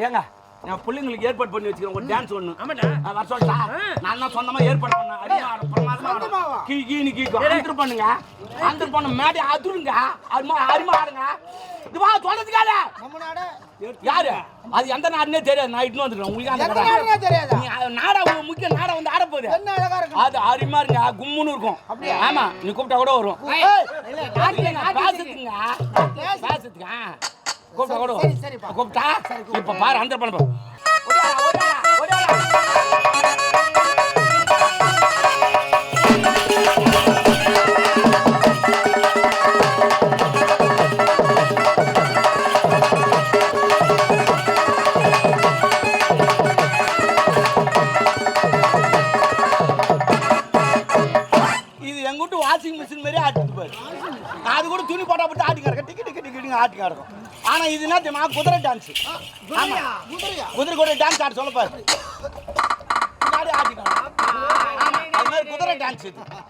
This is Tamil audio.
ஏங்க என் பிள்ளைங்களுக்கு ஏற்பாடு பண்ணி வச்சுக்கிறேன் ஒரு டான்ஸ் ஒண்ணு. வர சொல்லிட்டா நான் தான் சொந்தமா ஏற்பாடு பண்ணேன். அரிமா கீனி கீக்கும் ஆந்தர் பண்ணுங்க. ஆந்தர் பண்ண மேடை அதுருங்க. அரிமா ஆடுங்க. இது வா சொல்றதுக்காக யாரு அது எந்த நாடுனே தெரியாது. நான் இட்டு வந்துடுறேன் உங்களுக்கு. அந்த தெரியாது நாடா முக்கிய நாடா வந்து ஆட போகுது. அது அரிமா இருங்க கும்முன்னு இருக்கும். ஆமா நீ கூப்பிட்டா கூட வரும். பேசுறதுங்க கூப்பிட்டா கூட கூப்பிட்டா இப்ப பாரு அந்த பண்ண வாஷிங் மிஷின் மாதிரி ஆட்டிட்டு பாரு. அது கூட துணி போட்டா போட்டு ஆட்டி கிடக்கும். டிக்கெட் டிக்கெட் ஆட்டி கிடக்கும். ஆனா இது என்ன தெரியுமா குதிரை டான்ஸ். குதிரை கூட டான்ஸ் ஆட சொல்ல பாரு. ஆட்டி கிடக்கும். அது மாதிரி குதிரை டான்ஸ் இது.